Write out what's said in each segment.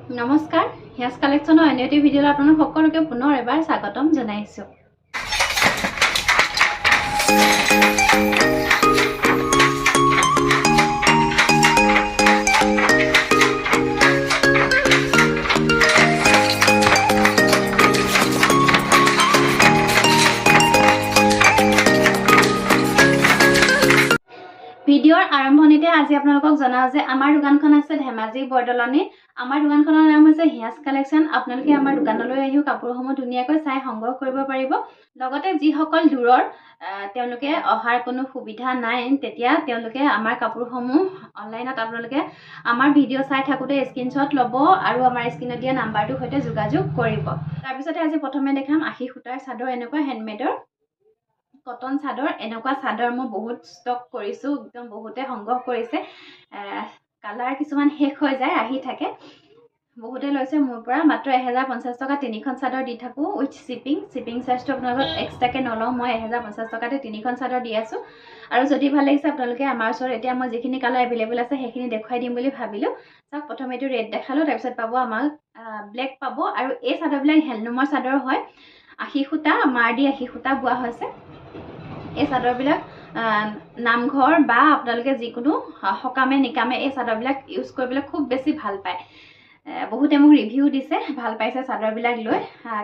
নমস্কাৰ হিয়াজ কালেকশ্যনৰ অন্য এটি ভিডিঅ'লৈ আপোনালোক সকলোকে পুনৰ এবাৰ স্বাগতম জনাইছোঁ। ভিডিঅ'ৰ আৰম্ভণিতে আজি আপোনালোকক জনাওঁ যে আমাৰ দোকানখন আছে ধেমাজি বৰদলনি। আমাৰ দোকানখনৰ নাম হৈছে হিয়াজ কালেকশ্যন। আপোনালোকে আমাৰ দোকানলৈ আহিও কাপোৰসমূহ ধুনীয়াকৈ চাই সংগ্ৰহ কৰিব পাৰিব। লগতে যিসকল দূৰৰ তেওঁলোকে অহাৰ কোনো সুবিধা নাই, তেতিয়া তেওঁলোকে আমাৰ কাপোৰসমূহ অনলাইনত আপোনালোকে আমাৰ ভিডিঅ' চাই থাকোঁতে স্ক্ৰীনশ্বট ল'ব আৰু আমাৰ স্ক্ৰীনত দিয়া নাম্বাৰটোৰ সৈতে যোগাযোগ কৰিব। তাৰপিছতে আজি প্ৰথমে দেখাম আশী সূতাৰ চাদৰ, এনেকুৱা হেণ্ডমেডৰ কটন চাদৰ। এনেকুৱা চাদৰ মই বহুত ষ্টক কৰিছোঁ, একদম বহুতে সংগ্ৰহ কৰিছে। কালাৰ কিছুমান শেষ হৈ যায়, আহি থাকে, বহুতে লৈছে মোৰ পৰা। মাত্ৰ 1050 টকা তিনিখন চাদৰ দি থাকোঁ উইথ শ্বিপিং চাৰ্জটো আপোনালোকক এক্সট্ৰাকৈ নলওঁ। মই 1050 টকাতে তিনিখন চাদৰ দি আছোঁ। আৰু যদি ভাল লাগিছে আপোনালোকে আমাৰ ওচৰত এতিয়া মই যিখিনি কালাৰ এভেইলেবল আছে সেইখিনি দেখুৱাই দিম বুলি ভাবিলোঁ। চাওক, প্ৰথমে এইটো ৰেড দেখালোঁ, তাৰপিছত পাব আমাক ব্লেক পাব। আৰু এই চাদৰবিলাক হেণ্ডলুমৰ চাদৰ হয়। 80 সূতা মাৰ দি 80 সূতা বোৱা হৈছে। এই চাদৰবিলাক নামঘৰ বা আপোনালোকে যিকোনো সকামে নিকামে এই চাদৰবিলাক ইউজ কৰিবলৈ খুব বেছি ভাল পায়। বহুতে মোক ৰিভিউ দিছে, ভাল পাইছে চাদৰবিলাক লৈ।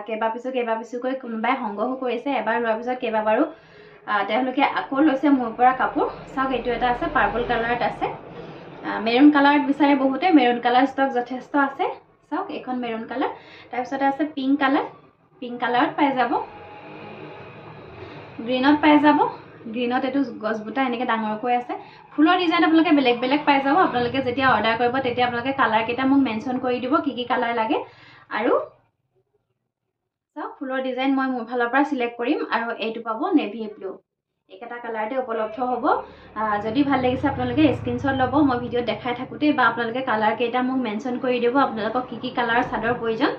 কেইবাপিছুকৈ কোনোবাই সংগ্ৰহো কৰিছে। এবাৰ লোৱাৰ পিছত কেইবাবাৰো তেওঁলোকে আকৌ লৈছে মোৰ পৰা কাপোৰ। চাওক, এইটো এটা আছে পাৰ্পল কালাৰত আছে। মেৰুন কালাৰত বিচাৰে বহুতে, মেৰুন কালাৰ ষ্টক যথেষ্ট আছে। চাওক, এইখন মেৰুন কালাৰ। তাৰপিছতে আছে পিংক কালাৰত পাই যাব, গ্ৰীণত পাই যাব। গ্ৰীণত এইটো গছবুটা এনেকৈ ডাঙৰকৈ আছে। ফুলৰ ডিজাইন আপোনালোকে বেলেগ বেলেগ পাই যাব। আপোনালোকে যেতিয়া অৰ্ডাৰ কৰিব তেতিয়া আপোনালোকে কালাৰকেইটা মোক মেনশ্যন কৰি দিব, কি কালাৰ লাগে। আৰু চাওক, ফুলৰ ডিজাইন মই মোৰ ফালৰ পৰা চিলেক্ট কৰিম। আৰু এইটো পাব নেভি ব্লু। এইকেইটা কালাৰতে উপলব্ধ হ'ব। যদি ভাল লাগিছে আপোনালোকে স্ক্ৰীনশ্বট ল'ব মই ভিডিঅ'ত দেখাই থাকোঁতেই, বা আপোনালোকে কালাৰকেইটা মোক মেনশ্যন কৰি দিব, আপোনালোকক কি কালাৰৰ চাদৰ প্ৰয়োজন।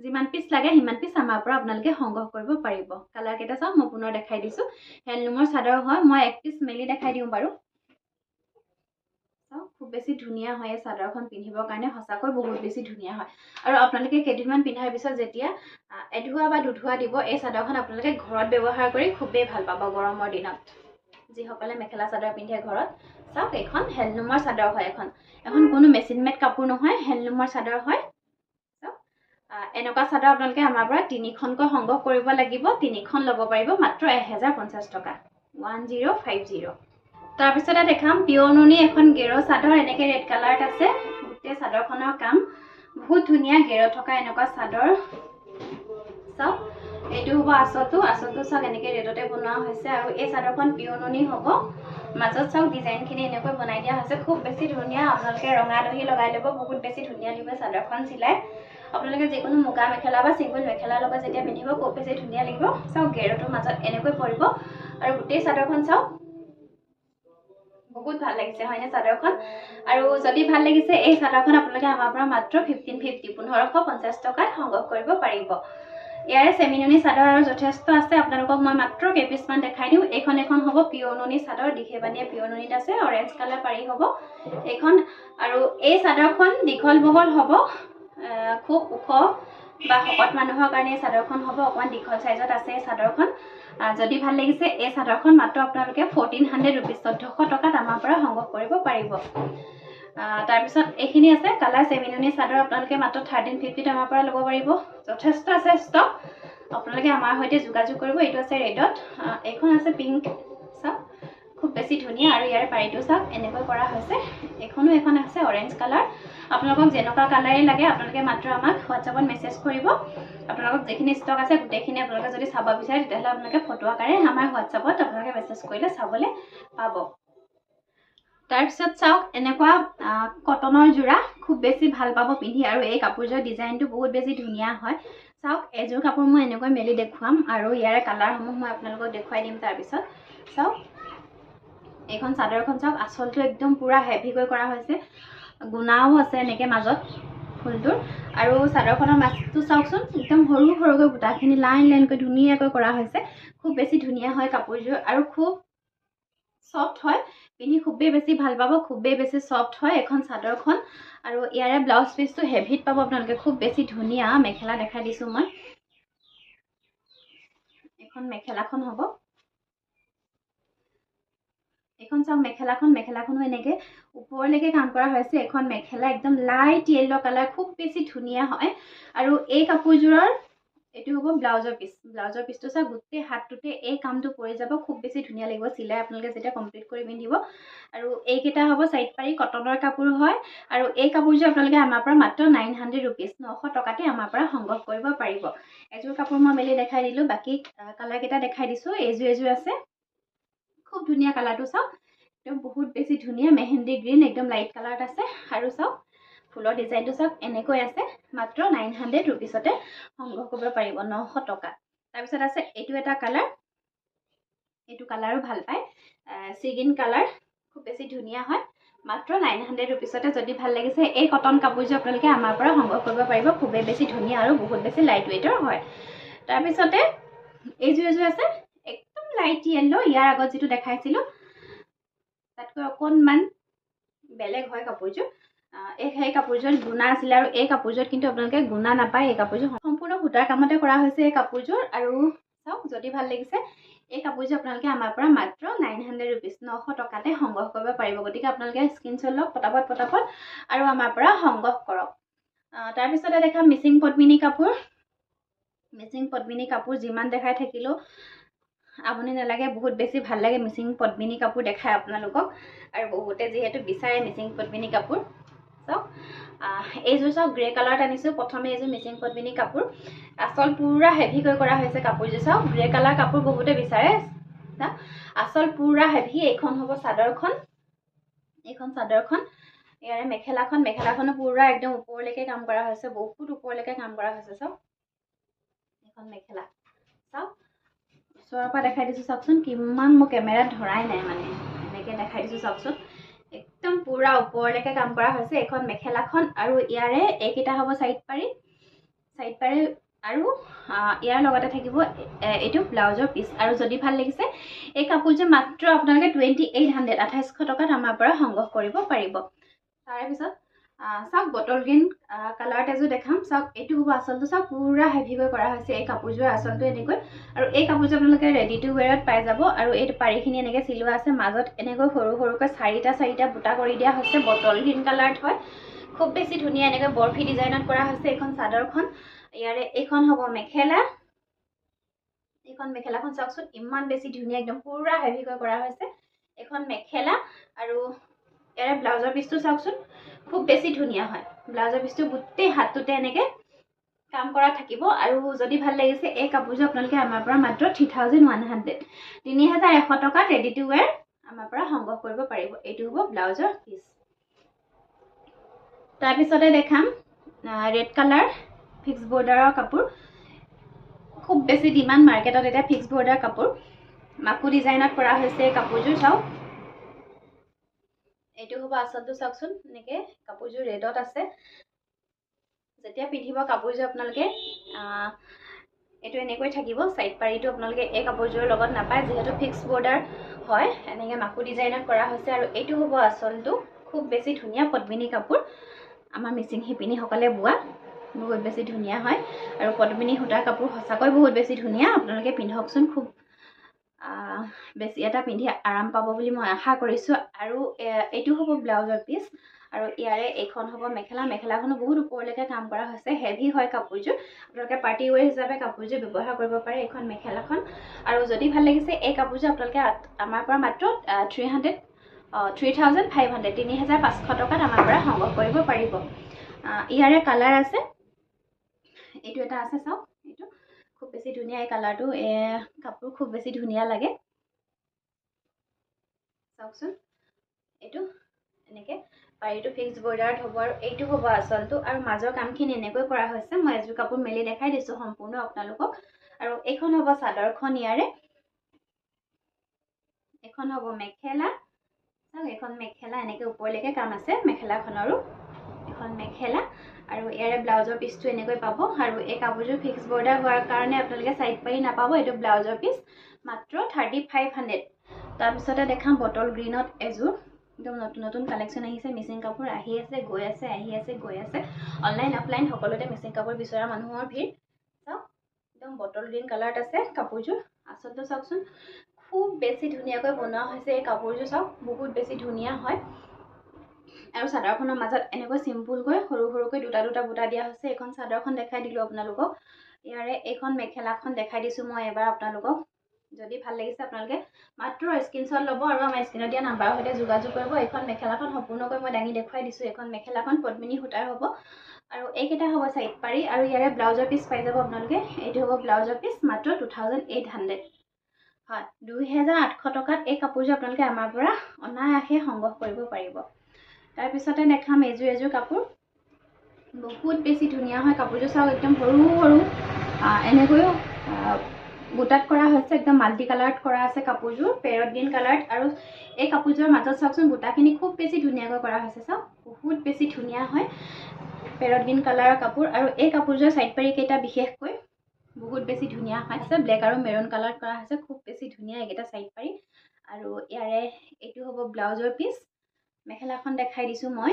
যিমান পিচ লাগে সিমান পিচ আমাৰ পৰা আপোনালোকে সংগ্ৰহ কৰিব পাৰিব। কালাৰকেইটা চাওক, মই পুনৰ দেখাই দিছোঁ। হেণ্ডলুমৰ চাদৰ হয়। মই এক পিচ মেলি দেখাই দিওঁ বাৰু। চাওক, খুব বেছি ধুনীয়া হয় এই চাদৰখন পিন্ধিবৰ কাৰণে, সঁচাকৈ বহুত বেছি ধুনীয়া হয়। আৰু আপোনালোকে কেইদিনমান পিন্ধাৰ পিছত যেতিয়া এধোৱা বা দুধোৱা দিব, এই চাদৰখন আপোনালোকে ঘৰত ব্যৱহাৰ কৰি খুবেই ভাল পাব গৰমৰ দিনত, যিসকলে মেখেলা চাদৰ পিন্ধে ঘৰত। চাওক, এইখন হেণ্ডলুমৰ চাদৰ হয়। এখন কোনো মেচিন মেড কাপোৰ নহয়, হেণ্ডলুমৰ চাদৰ হয়। এনেকুৱা চাদৰ আপোনালোকে আমাৰ পৰা 3খনকৈ সংগ্ৰহ কৰিব লাগিব। 3খন ল'ব পাৰিব মাত্ৰ 1050 টকা, 1050। তাৰপিছতে দেখাম পিয়ৰ নুনি এখন গেৰ চাদৰ। এনেকৈ ৰেড কালাৰত আছে। গোটেই চাদৰখনৰ কাম বহুত ধুনীয়া, গেৰ থকা এনেকুৱা চাদৰ। চাওক, এইটো হ'ব আঁচলটো চাওক, এনেকৈ ৰেডতে বনোৱা হৈছে। আৰু এই চাদৰখন পিয়ৰ নুনি হ'ব। মাজত চাওক, ডিজাইনখিনি এনেকৈ বনাই দিয়া হৈছে, খুব বেছি ধুনীয়া। আপোনালোকে ৰঙা দহি লগাই ল'ব, বহুত বেছি ধুনীয়া লাগিব চাদৰখন চিলাই। আপোনালোকে যিকোনো মুগা মেখেলা বা চিংগুল মেখেলাৰ লগত যেতিয়া পিন্ধিব খুব বেছি ধুনীয়া লাগিব। চাওক, গেৰটোৰ মাজত এনেকৈ পৰিব। আৰু গোটেই চাদৰখন চাওক, বহুত ভাল লাগিছে হয়নে চাদৰখন। আৰু যদি ভাল লাগিছে এই চাদৰখন আপোনালোকে আমাৰ পৰা মাত্ৰ 1550 টকাত সংগ্ৰহ কৰিব পাৰিব। ইয়াৰে চেমি নুনি চাদৰ আৰু যথেষ্ট আছে। আপোনালোকক মই মাত্ৰ কেইপিচমান দেখাই দিওঁ। এখন হ'ব পিয়ৰ নুনি চাদৰ, দিখেবানীয়ে পিয়ৰ নুনিত আছে, অৰেঞ্জ কালাৰ পাৰি হ'ব এইখন। আৰু এই চাদৰখন দীঘল বহল হ'ব, খুব ওখ বা শকত মানুহৰ কাৰণে এই চাদৰখন হ'ব। অকণমান দীঘল চাইজত আছে এই চাদৰখন। যদি ভাল লাগিছে এই চাদৰখন মাত্ৰ আপোনালোকে 1400 ৰুপিজ, 1400 টকাত আমাৰ পৰা সংগ্ৰহ কৰিব পাৰিব। তাৰপিছত এইখিনি আছে কালাৰ চেমি নুনি চাদৰ। আপোনালোকে মাত্ৰ 1350 আমাৰ পৰা ল'ব পাৰিব। যথেষ্ট আছে ষ্টক, আপোনালোকে আমাৰ সৈতে যোগাযোগ কৰিব। এইটো আছে ৰেডত, এইখন আছে পিংক। চাওক, খুব বেছি ধুনীয়া। আৰু ইয়াৰ পাৰিটো চাওক, এনেকৈ কৰা হৈছে। এখন আছে অৰেঞ্জ কালাৰ। আপোনালোকক যেনেকুৱা কালাৰেই লাগে আপোনালোকে মাত্ৰ আমাক হোৱাটছআপত মেছেজ কৰিব। আপোনালোকক যিখিনি ষ্টক আছে গোটেইখিনি আপোনালোকে যদি চাব বিচাৰে তেতিয়াহ'লে আপোনালোকে ফটো আকাৰে আমাৰ হোৱাটছআপত আপোনালোকে মেছেজ কৰিলে চাবলৈ পাব। তাৰপিছত চাওক, এনেকুৱা কটনৰ যোৰা, খুব বেছি ভাল পাব পিন্ধি। আৰু এই কাপোৰযোৰৰ ডিজাইনটো বহুত বেছি ধুনীয়া হয়। চাওক, এযোৰ কাপোৰ মই এনেকৈ মেলি দেখুৱাম আৰু ইয়াৰে কালাৰসমূহ মই আপোনালোকক দেখুৱাই দিম। তাৰপিছত চাওক, এইখন চাদৰখন চাওক, আঁচলটো একদম পূৰা হেভিকৈ কৰা হৈছে। গুণাও আছে এনেকৈ মাজত ফুলটোৰ। আৰু চাদৰখনৰ মাজটো চাওকচোন, একদম সৰু সৰুকৈ বুটাখিনি লাইনকৈ ধুনীয়াকৈ কৰা হৈছে। খুব বেছি ধুনীয়া হয় কাপোৰযোৰ। আৰু খুব সফট হয়, পিন্ধি খুবেই বেছি ভাল পাব, খুবেই বেছি সফট হয় এখন চাদৰখন। আৰু ইয়াৰে ব্লাউজ পিচটো হেভিত পাব আপোনালোকে, খুব বেছি ধুনীয়া। মেখেলা দেখাই দিছোঁ মই, এখন মেখেলাখন হ'ব। এখন চাওক মেখেলাখনো এনেকৈ ওপৰলৈকে কাম কৰা হৈছে। এখন মেখেলা একদম লাইট য়েল্লো কালাৰ, খুব বেছি ধুনীয়া হয়। আৰু এই কাপোৰযোৰৰ এইটো হ'ব ব্লাউজৰ পিচ। ব্লাউজৰ পিচটো চাওক, গোটেই হাতটোতে এই কামটো পৰি যাব, খুব বেছি ধুনীয়া লাগিব চিলাই আপোনালোকে যেতিয়া কমপ্লিট কৰি পিন্ধিব। আৰু এইকেইটা হ'ব চাইড পাৰি, কটনৰ কাপোৰ হয়। আৰু এই কাপোৰযোৰ আপোনালোকে আমাৰ পৰা মাত্ৰ 900 ৰুপিজ, 900 টকাতে আমাৰ পৰা সংগ্ৰহ কৰিব পাৰিব। এযোৰ কাপোৰ মই মেলি দেখাই দিলোঁ, বাকী কালাৰকেইটা দেখাই দিছোঁ। এযোৰ আছে, খুব ধুনীয়া কালাৰটো চাওক, একদম বহুত বেছি ধুনীয়া মেহেন্দি গ্ৰীণ, একদম লাইট কালাৰত আছে। আৰু চাওক ফুলৰ ডিজাইনটো চাওক, এনেকৈ আছে। মাত্ৰ 900 ৰুপিজতে সংগ্ৰহ কৰিব পাৰিব, 900 টকা। তাৰপিছত আছে এইটো এটা কালাৰ, এইটো কালাৰো ভাল পায়, চিগিন কালাৰ, খুব বেছি ধুনীয়া হয়। মাত্ৰ 900 ৰুপিজতে যদি ভাল লাগিছে এই কটন কাপোৰযোৰ আপোনালোকে আমাৰ পৰা সংগ্ৰহ কৰিব পাৰিব। খুবেই বেছি ধুনীয়া আৰু বহুত বেছি লাইট ৱেইটৰ হয়। তাৰপিছতে এইযোৰ আছে, একদম লাইট য়েল্লো, ইয়াৰ আগত যিটো দেখাইছিলোঁ তাতকৈ অকণমান বেলেগ হয় কাপোৰযোৰ। সেই কাপোৰযোৰত গুণা আছিলে, আৰু এই কাপোৰযোৰত কিন্তু আপোনালোকে গুণা নাপায়। এই কাপোৰযোৰ সম্পূৰ্ণ সূতাৰ কামতে কৰা হৈছে এই কাপোৰযোৰ। আৰু চাওক যদি ভাল লাগিছে এই কাপোৰযোৰ আপোনালোকে আমাৰ পৰা মাত্ৰ 900 ৰুপিজ, 900 টকাতে সংগ্ৰহ কৰিব পাৰিব। গতিকে আপোনালোকে স্ক্ৰীনশ্বট লওক পটাপট আৰু আমাৰ পৰা সংগ্ৰহ কৰক। তাৰপিছতে দেখাম মিচিং পদ্মিনী কাপোৰ। মিচিং পদ্মিনী কাপোৰ যিমান দেখাই থাকিলেও আপুনি নালাগে, বহুত বেছি ভাল লাগে মিচিং পদ্মিনী কাপোৰ দেখায় আপোনালোকক। আৰু বহুতে যিহেতু বিচাৰে মিচিং পদ্মিনী কাপোৰ। চাওক এইযোৰ চাওক গ্ৰে কালাৰত আনিছোঁ। প্ৰথমে এইযোৰ মিচিং পদ্মিনী কাপোৰ, আচল পুৰা হেভিকৈ কৰা হৈছে কাপোৰযোৰ। চাওক গ্ৰে কালাৰ কাপোৰ বহুতে বিচাৰে, আচল পুৰা হেভি। এইখন হ'ব চাদৰখন, এইখন চাদৰখন। ইয়াৰে মেখেলাখনো পুৰা একদম ওপৰলৈকে কাম কৰা হৈছে, বহুত ওপৰলৈকে কাম কৰা হৈছে। চাওক এইখন মেখেলা, চাওক ওচৰৰ পৰা দেখাই দিছোঁ চাওকচোন, কিমান মোৰ কেমেৰাত ধৰাই নাই, মানে এনেকৈ দেখাই দিছোঁ চাওকচোন, একদম পুৰা ওপৰলৈকে কাম কৰা হৈছে এইখন মেখেলাখন। আৰু ইয়াৰে এইকেইটা হ'ব চাইড পাৰি, আৰু ইয়াৰ লগতে থাকিব এইটো ব্লাউজৰ পিচ। আৰু যদি ভাল লাগিছে এই কাপোৰযোৰ মাত্ৰ আপোনালোকে 2800, 2800 টকাত আমাৰ পৰা সংগ্ৰহ কৰিব পাৰিব। তাৰপিছত চাওক বটল গ্ৰীণ কালাৰত এযোৰ দেখাম। চাওক এইটো হ'ব আচলটো, চাওক পুৰা হেভিকৈ কৰা হৈছে এই কাপোৰযোৰ আচলটো এনেকৈ। আৰু এই কাপোৰযোৰ আপোনালোকে ৰেডি টু ৱেৰত পাই যাব। আৰু এই পাৰিখিনি এনেকৈ চিলোৱা আছে, মাজত এনেকৈ সৰুকৈ চাৰিটা বুটা কৰি দিয়া হৈছে, বটল গ্ৰীণ কালাৰত হয়, খুব বেছি ধুনীয়া। এনেকৈ বৰফি ডিজাইনত কৰা হৈছে এইখন চাদৰখন। ইয়াৰে এইখন হ'ব মেখেলা, এইখন মেখেলাখন চাওকচোন ইমান বেছি ধুনীয়া, একদম পুৰা হেভিকৈ কৰা হৈছে এইখন মেখেলা। আৰু ইয়াৰে ব্লাউজৰ পিচটো চাওকচোন, খুব বেছি ধুনীয়া হয়। ব্লাউজৰ পিচটো গোটেই হাতটোতে এনেকৈ কাম কৰা থাকিব। আৰু যদি ভাল লাগিছে এই কাপোৰযোৰ আপোনালোকে আমাৰ পৰা মাত্ৰ 3100, 3100 টকাত ৰেডি টু ৱেৰ আমাৰ পৰা সংগ্ৰহ কৰিব পাৰিব। এইটো হ'ব ব্লাউজৰ পিচ। তাৰপিছতে দেখাম ৰেড কালাৰ ফিক্স বৰ্ডাৰৰ কাপোৰ, খুব বেছি ডিমাণ্ড মাৰ্কেটত এতিয়া ফিক্স বৰ্ডাৰ কাপোৰ। মাকু ডিজাইনত কৰা হৈছে কাপোৰযোৰ। চাওক এইটো হ'ব আচলটো, চাওকচোন এনেকৈ কাপোৰযোৰ ৰেডত আছে। যেতিয়া পিন্ধিব কাপোৰযোৰ আপোনালোকে এইটো এনেকৈ থাকিব, চাইড পাৰিটো আপোনালোকে এই কাপোৰযোৰৰ লগত নাপায়, যিহেতু ফিক্স বৰ্ডাৰ হয়। এনেকৈ মাকু ডিজাইনত কৰা হৈছে। আৰু এইটো হ'ব আচলটো, খুব বেছি ধুনীয়া পদ্মিনী কাপোৰ, আমাৰ মিচিং শিপিনীসকলে বোৱা, বহুত বেছি ধুনীয়া হয়। আৰু পদ্মিনী সূতাৰ কাপোৰ সঁচাকৈ বহুত বেছি ধুনীয়া। আপোনালোকে পিন্ধকচোন, খুব বেছি এটা পিন্ধি আৰাম পাব বুলি মই আশা কৰিছোঁ। আৰু এইটো হ'ব ব্লাউজৰ পিচ। আৰু ইয়াৰে এইখন হ'ব মেখেলা, মেখেলাখনো বহুত ওপৰলৈকে কাম কৰা হৈছে, হেভি হয় কাপোৰযোৰ। আপোনালোকে পাৰ্টি ৱেৰ হিচাপে কাপোৰযোৰ ব্যৱহাৰ কৰিব পাৰে এইখন মেখেলাখন। আৰু যদি ভাল লাগিছে এই কাপোৰযোৰ আপোনালোকে আমাৰ পৰা মাত্ৰ 3500, 3500 টকাত আমাৰ পৰা সংগ্ৰহ কৰিব পাৰিব। ইয়াৰে কালাৰ আছে, এইটো এটা আছে, চাওক এইটো খুব বেছি ধুনীয়া। এই কালাৰটো কাপোৰ খুব বেছি ধুনীয়া লাগে, চাওকচোন এইটো এনেকৈ পাৰিটো ফিক্স বৰ্ডাৰত হ'ব। আৰু এইটো হ'ব আচলটো, আৰু মাজৰ কামখিনি এনেকৈ কৰা হৈছে। মই এযোৰ কাপোৰ মেলি দেখাই দিছোঁ সম্পূৰ্ণ আপোনালোকক। আৰু এইখন হ'ব চাদৰখন, ইয়াৰে এখন হ'ব মেখেলা। চাওক এইখন মেখেলা, এনেকৈ ওপৰলৈকে কাম আছে মেখেলাখনৰো, এখন মেখেলা। আৰু ইয়াৰে ব্লাউজৰ পিচটো এনেকৈ পাব। আৰু এই কাপোৰযোৰ ফিক্স বৰ্ডাৰ হোৱাৰ কাৰণে আপোনালোকে চাইড পাৰি নাপাব। এইটো ব্লাউজৰ পিচ, মাত্ৰ 3500, তাৰপিছতে দেখাম বটল গ্ৰীণত এযোৰ একদম নতুন নতুন কালেকশ্যন আহিছে মিচিং কাপোৰ আহি আছে গৈ আছে আহি আছে গৈ আছে অনলাইন অফলাইন সকলোতে মিচিং কাপোৰ বিচৰা মানুহৰ ভিৰ চাওক একদম বটল গ্ৰীণ কালাৰত আছে কাপোৰযোৰ আচলতে চাওকচোন খুব বেছি ধুনীয়াকৈ বনোৱা হৈছে এই কাপোৰযোৰ চাওক বহুত বেছি ধুনীয়া হয় আৰু চাদৰখনৰ মাজত এনেকৈ চিম্পুলকৈ সৰু সৰুকৈ দুটা দুটা বুটা দিয়া হৈছে এইখন চাদৰখন দেখাই দিলোঁ আপোনালোকক ইয়াৰে এইখন মেখেলাখন দেখাই দিছোঁ মই এবাৰ আপোনালোকক যদি ভাল লাগিছে আপোনালোকে মাত্ৰ স্ক্ৰীনশ্বট ল'ব আৰু আমাৰ স্ক্ৰীনত দিয়া নাম্বাৰৰ সৈতে যোগাযোগ কৰিব এইখন মেখেলাখন সম্পূৰ্ণকৈ মই দাঙি দেখুৱাই দিছোঁ এইখন মেখেলাখন পদ্মিনী সূতাৰ হ'ব আৰু এইকেইটা হ'ব চাইড পাৰি আৰু ইয়াৰে ব্লাউজৰ পিচ পাই যাব আপোনালোকে এইটো হ'ব ব্লাউজৰ পিচ মাত্ৰ 2800 হয় 2800 টকাত এই কাপোৰযোৰ আপোনালোকে আমাৰ পৰা অনায়াসে সংগ্ৰহ কৰিব পাৰিব তাৰপিছতে দেখাম এযোৰ কাপোৰ বহুত বেছি ধুনীয়া হয় কাপোৰযোৰ চাওক একদম সৰু সৰু এনেকৈও বুটাত কৰা হৈছে একদম মাল্টি কালাৰত কৰা আছে কাপোৰযোৰ পেৰট গ্ৰীণ কালাৰত আৰু এই কাপোৰযোৰৰ মাজত চাওকচোন বুটাখিনি খুব বেছি ধুনীয়াকৈ কৰা হৈছে চাওক বহুত বেছি ধুনীয়া হয় পেৰট গ্ৰীণ কালাৰৰ কাপোৰ আৰু এই কাপোৰযোৰৰ চাইড পাৰি কেইটা বিশেষকৈ বহুত বেছি ধুনীয়া হৈছে ব্লেক আৰু মেৰুন কালাৰত কৰা হৈছে খুব বেছি ধুনীয়া এইকেইটা চাইড পাৰি আৰু ইয়াৰে এইটো হ'ব ব্লাউজৰ পিচ মেখেলাখন দেখাই দিছোঁ মই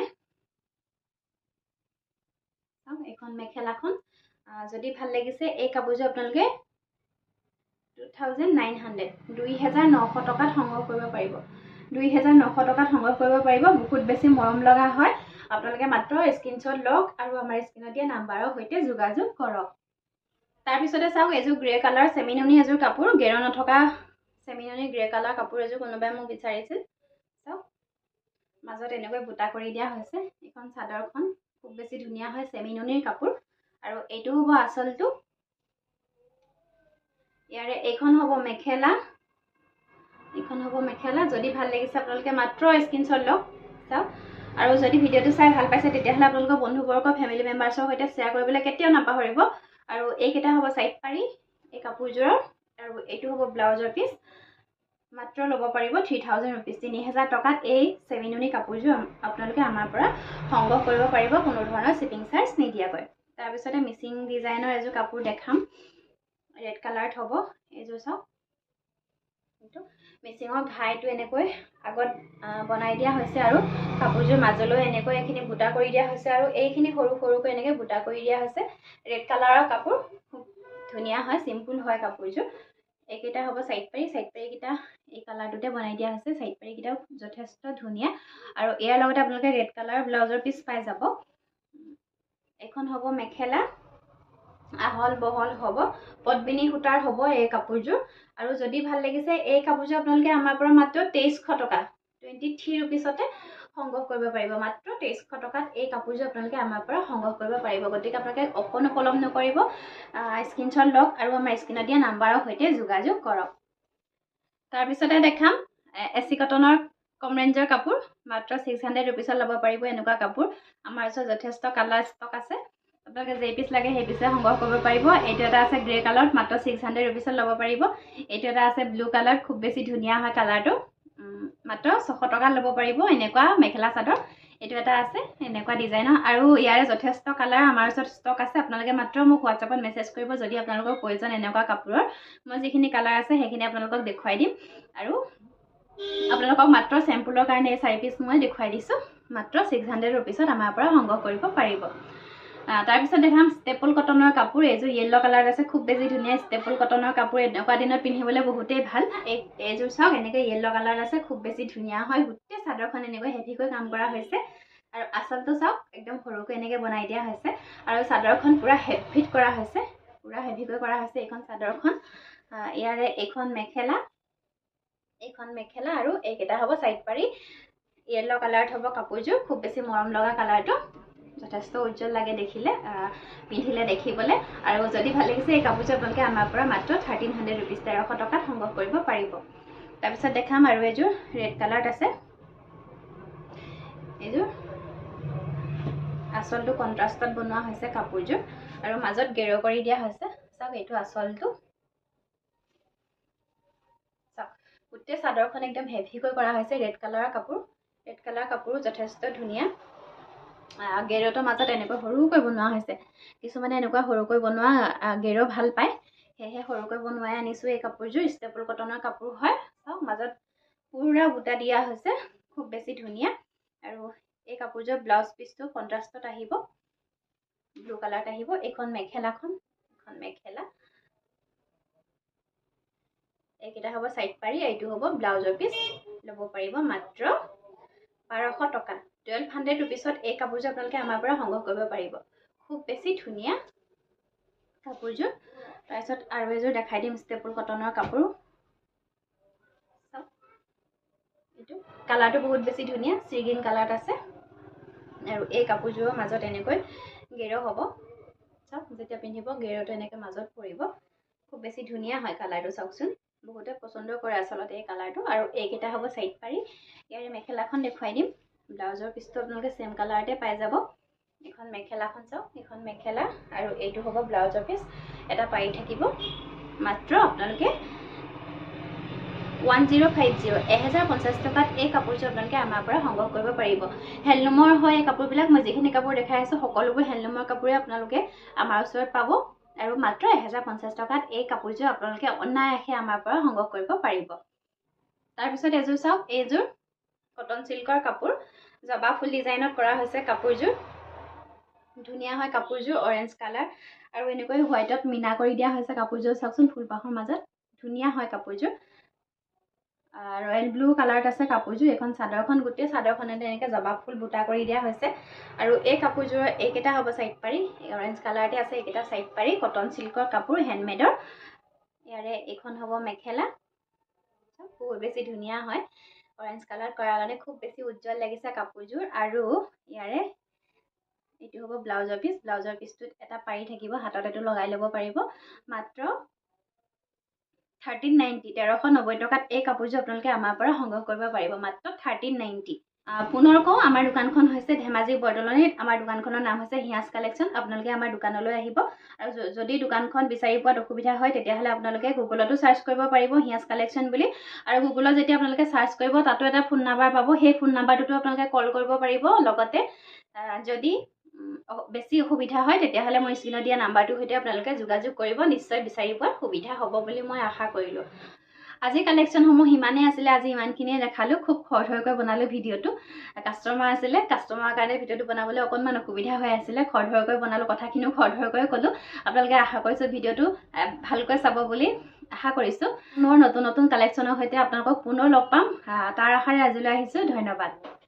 চাওক এইখন মেখেলাখন যদি ভাল লাগিছে এই কাপোৰযোৰ আপোনালোকে 2900 টকাত সংগ্ৰহ কৰিব পাৰিব 2900 টকাত সংগ্ৰহ কৰিব পাৰিব বহুত বেছি মৰম লগা হয় আপোনালোকে মাত্ৰ স্ক্ৰীনশ্বট লওক আৰু আমাৰ স্ক্ৰীনত দিয়া নাম্বাৰৰ সৈতে যোগাযোগ কৰক তাৰপিছতে চাওক এযোৰ গ্ৰে কালাৰ চেমিননি এযোৰ কাপোৰ গেৰ নথকা চেমিননি গ্ৰে কালাৰ কাপোৰ এযোৰ কোনোবাই মোক বিচাৰিছিল চাওক মাজত এনেকৈ বুটা কৰি দিয়া হৈছে এইখন চাদৰখন খুব বেছি ধুনীয়া হয় চেমিননিৰ কাপোৰ আৰু এইটো হ'ব আচলটো ইয়াৰে এইখন হ'ব মেখেলা যদি ভাল লাগিছে আপোনালোকে মাত্ৰ স্ক্ৰীনশ্বট লওক চাওক আৰু যদি ভিডিঅ'টো চাই ভাল পাইছে তেতিয়াহ'লে আপোনালোকৰ বন্ধুবৰ্গ ফেমিলি মেম্বাৰ্ছৰ সৈতে শ্বেয়াৰ কৰিবলৈ কেতিয়াও নাপাহৰিব আৰু এইকেইটা হ'ব চাইড পাৰি এই কাপোৰযোৰৰ আৰু এইটো হ'ব ব্লাউজৰ পিচ মাত্ৰ ল'ব পাৰিব 3000 ৰুপিজ 3000 টকাত এই চেমিননি কাপোৰযোৰ আপোনালোকে আমাৰ পৰা সংগ্ৰহ কৰিব পাৰিব কোনো ধৰণৰ শ্বিপিং চাৰ্জ নিদিয়াকৈ তাৰপিছতে মিচিং ডিজাইনৰ এযোৰ কাপোৰ দেখাম ৰেড কালাৰত হ'ব এইযোৰ চাওক এইটো মিচিঙৰ ঘাইটো এনেকৈ আগত বনাই দিয়া হৈছে আৰু কাপোৰযোৰ মাজলৈ এনেকৈ এইখিনি বুটা কৰি দিয়া হৈছে আৰু এইখিনি সৰু সৰুকৈ এনেকৈ বুটা কৰি দিয়া হৈছে ৰেড কালাৰৰ কাপোৰ খুব ধুনীয়া হয় চিম্পুল হয় কাপোৰযোৰ এইকেইটা হ'ব চাইড পাৰিকেইটা এই কালাৰটোতে বনাই দিয়া হৈছে চাইড পাৰিকেইটাও যথেষ্ট ধুনীয়া আৰু ইয়াৰ লগতে আপোনালোকে ৰেড কালাৰ ব্লাউজৰ পিচ পাই যাব এইখন হ'ব মেখেলা আহল বহল হ'ব পদ্মিনী সূতাৰ হ'ব এই কাপোৰযোৰ আৰু যদি ভাল লাগিছে এই কাপোৰযোৰ আপোনালোকে আমাৰ পৰা মাত্ৰ 2300 টকা 23 ৰুপিছতে সংগ্ৰহ কৰিব পাৰিব মাত্ৰ 2300 টকাত এই কাপোৰযোৰ আপোনালোকে আমাৰ পৰা সংগ্ৰহ কৰিব পাৰিব গতিকে আপোনালোকে অকণো পলম নকৰিব স্ক্ৰীনশ্বট লওক আৰু আমাৰ স্ক্ৰীনত দিয়া নাম্বাৰৰ সৈতে যোগাযোগ কৰক তাৰপিছতে দেখাম এচি কটনৰ কম ৰেঞ্জৰ কাপোৰ মাত্ৰ 600 ৰুপিছত ল'ব পাৰিব এনেকুৱা কাপোৰ আমাৰ ওচৰত যথেষ্ট কালাৰ ষ্টক আছে আপোনালোকে যেই পিচ লাগে সেই পিছে সংগ্ৰহ কৰিব পাৰিব এইটো এটা আছে গ্ৰে কালাৰত মাত্ৰ 600 ৰুপিছত ল'ব পাৰিব এইটো এটা আছে ব্লু কালাৰত খুব বেছি ধুনীয়া হয় কালাৰটো মাত্ৰ 600 টকাত ল'ব পাৰিব এনেকুৱা মেখেলা চাদৰ এইটো এটা আছে এনেকুৱা ডিজাইনৰ আৰু ইয়াৰে যথেষ্ট কালাৰ আমাৰ ওচৰত ষ্টক আছে আপোনালোকে মাত্ৰ মোক হোৱাটছআপত মেছেজ কৰিব যদি আপোনালোকৰ প্ৰয়োজন এনেকুৱা কাপোৰৰ মই যিখিনি কালাৰ আছে সেইখিনি আপোনালোকক দেখুৱাই দিম আৰু আপোনালোকক মাত্ৰ চেম্পুলৰ কাৰণে এই 4 পিচ মই দেখুৱাই দিছোঁ মাত্ৰ 600 ৰুপিছত আমাৰ পৰা সংগ্ৰহ কৰিব পাৰিব তাৰপিছত দেখাম ষ্টেপল কটনৰ কাপোৰ এইযোৰ য়েল্লো কালাৰ আছে খুব বেছি ধুনীয়া ষ্টেপল কটনৰ কাপোৰ এনেকুৱা দিনত পিন্ধিবলৈ বহুতেই ভাল এইযোৰ চাওক এনেকৈ য়েল্লো কালাৰ আছে খুব বেছি ধুনীয়া হয় গোটেই চাদৰখন এনেকৈ হেভিকৈ কাম কৰা হৈছে আৰু আচলটো চাওক একদম সৰুকৈ এনেকৈ বনাই দিয়া হৈছে আৰু চাদৰখন পুৰা হেভিত কৰা হৈছে পুৰা হেভিকৈ কৰা হৈছে এইখন চাদৰখন ইয়াৰে এইখন মেখেলা আৰু এইকেইটা হ'ব চাইড পাৰি য়েল্লো কালাৰত হ'ব কাপোৰযোৰ খুব বেছি মৰম লগা কালাৰটো যথেষ্ট উজ্জ্বল লাগে দেখিলে পিন্ধিলে দেখিবলৈ আৰু যদি ভাল লাগিছে এই কাপোৰযোৰ আপোনালোকে আমাৰ পৰা মাত্ৰ 1300 ৰুপিজ 1300 টকাত সংগ্ৰহ কৰিব পাৰিব তাৰপিছত দেখাম আৰু এযোৰ ৰেড কালাৰত আছে এইযোৰ আচলটো কণ্ট্ৰাষ্টত বনোৱা হৈছে কাপোৰযোৰ আৰু মাজত গেৰ কৰি দিয়া হৈছে চাওক এইটো আচলটো চাওক গোটেই চাদৰখন একদম হেভিকৈ কৰা হৈছে ৰেড কালাৰ কাপোৰ যথেষ্ট ধুনীয়া গেৰটোৰ মাজত এনেকৈ সৰুকৈ বনোৱা হৈছে কিছুমানে এনেকুৱা সৰুকৈ বনোৱা গেৰ ভাল পায় সেয়েহে সৰুকৈ বনোৱাই আনিছোঁ এই কাপোৰযোৰ ষ্টেপল কটনৰ কাপোৰ হয় চাওক মাজত পুৰা বুটা দিয়া হৈছে, খুব বেছি ধুনীয়া। আৰু এই কাপোৰযোৰ ব্লাউজ পিচটো কণ্ট্ৰাষ্টত আহিব, ব্লু কালাৰত আহিব। এইখন মেখেলাখন, এখন মেখেলা, এইকেইটা হ'ব সাইড পাৰি, এইটো হ'ব ব্লাউজৰ পিচ। ল'ব পাৰিব মাত্ৰ 1200 টকা। 1200 ৰুপিছত এই কাপোৰযোৰ আপোনালোকে আমাৰ পৰা সংগ্ৰহ কৰিব পাৰিব। খুব বেছি ধুনীয়া কাপোৰযোৰ। তাৰপিছত আৰু এযোৰ দেখাই দিম ষ্টেপুল কটনৰ কাপোৰ। এইটো কালাৰটো বহুত বেছি ধুনীয়া, চিগ্ৰীণ কালাৰত আছে। আৰু এই কাপোৰযোৰৰ মাজত এনেকৈ গেৰ হ'ব। চাওক, যেতিয়া পিন্ধিব গেৰটো এনেকৈ মাজত পৰিব। খুব বেছি ধুনীয়া হয় কালাৰটো, চাওকচোন। বহুতে পচন্দ কৰে আচলতে এই কালাৰটো। আৰু এইকেইটা হ'ব সাইড পাৰি। ইয়াৰে মেখেলাখন দেখুৱাই দিম। ব্লাউজৰ পিচটো আপোনালোকে সেম কালাৰতে পাই যাব। এখন মেখেলাখন চাওক, এখন মেখেলা আৰু এইটো হ'ব ব্লাউজৰ পিচ। এটা পাৰি থাকিব। মাত্ৰ আপোনালোকে 1050 টকাত এই কাপোৰযোৰ আপোনালোকে আমাৰ পৰা সংগ্ৰহ কৰিব পাৰিব। হেণ্ডলুমৰ হয় এই কাপোৰবিলাক। মই যিখিনি কাপোৰ দেখাই আছোঁ সকলোবোৰ হেণ্ডলুমৰ কাপোৰে আপোনালোকে আমাৰ ওচৰত পাব। আৰু মাত্ৰ 1050 টকাত এই কাপোৰযোৰ আপোনালোকে অনায়াসে আমাৰ পৰা সংগ্ৰহ কৰিব পাৰিব। তাৰপিছত এযোৰ চাওক, এইযোৰ কটন চিল্কৰ কাপোৰ, জবা ফুল ডিজাইনত কৰা হৈছে কাপোৰযোৰ। ধুনীয়া হয় কাপোৰযোৰ, অৰেঞ্জ কালাৰ আৰু এনেকৈ হোৱাইটত মিনা কৰি দিয়া হৈছে কাপোৰযোৰ। চাওকচোন ফুলপাহৰ মাজত ধুনীয়া হয় কাপোৰযোৰ। ৰয়েল ব্লু কালাৰত আছে কাপোৰযোৰ। এইখন চাদৰখন, গোটেই চাদৰখনতে এনেকৈ জবা ফুল বুটা কৰি দিয়া হৈছে। আৰু এই কাপোৰযোৰৰ এইকেইটা হ'ব সাইড পাৰি, অৰেঞ্জ কালাৰতে আছে। এইকেইটা সাইড পাৰি, কটন চিল্কৰ কাপোৰ, হেণ্ডমেডৰ। ইয়াৰে এইখন হ'ব মেখেলা, বহুত বেছি ধুনীয়া হয়। অৰেঞ্জ কালাৰ কৰাৰ কাৰণে খুব বেছি উজ্জ্বল লাগিছে কাপোৰযোৰ। আৰু ইয়াৰে এইটো হ'ব ব্লাউজৰ পিচ। ব্লাউজৰ পিচটোত এটা পাৰি থাকিব, হাতত এইটো লগাই ল'ব পাৰিব। মাত্ৰ 1390 টকাত এই কাপোৰযোৰ আপোনালোকে আমাৰ পৰা সংগ্ৰহ কৰিব পাৰিব। মাত্ৰ 1390। পুনৰ কওঁ, আমাৰ দোকানখন হৈছে ধেমাজি বৰদলনিত। আমাৰ দোকানখনৰ নাম হৈছে হিয়াজ কালেকশ্যন। আপোনালোকে আমাৰ দোকানলৈ আহিব। আৰু যদি দোকানখন বিচাৰি পোৱাত অসুবিধা হয় তেতিয়াহ'লে আপোনালোকে গুগলতো চাৰ্চ কৰিব পাৰিব হিয়াজ কালেকশ্যন বুলি। আৰু গুগলত যেতিয়া আপোনালোকে চাৰ্চ কৰিব তাতো এটা ফোন নাম্বাৰ পাব। সেই ফোন নাম্বাৰটোতো আপোনালোকে কল কৰিব পাৰিব। লগতে যদি বেছি অসুবিধা হয় তেতিয়াহ'লে মই স্ক্ৰীনত দিয়া নাম্বাৰটোৰ সৈতে আপোনালোকে যোগাযোগ কৰিব। নিশ্চয় বিচাৰি পোৱাত সুবিধা হ'ব বুলি মই আশা কৰিলোঁ। আজি কালেকশ্যনসমূহ সিমানেই আছিলে। আজি ইমানখিনিয়ে দেখালোঁ। খুব খৰধৰকৈ বনালোঁ ভিডিঅ'টো। কাষ্টমাৰ আছিলে, কাষ্টমাৰৰ কাৰণে ভিডিঅ'টো বনাবলৈ অকণমান অসুবিধা হৈ আছিলে। খৰধৰকৈ বনালোঁ, কথাখিনিও খৰধৰকৈ ক'লোঁ। আপোনালোকে আশা কৰিছোঁ ভিডিঅ'টো ভালকৈ চাব বুলি আশা কৰিছোঁ। মোৰ নতুন নতুন কালেকশ্যনৰ সৈতে আপোনালোকক পুনৰ লগ পাম। তাৰ আশাৰে আজিলৈ আহিছোঁ। ধন্যবাদ।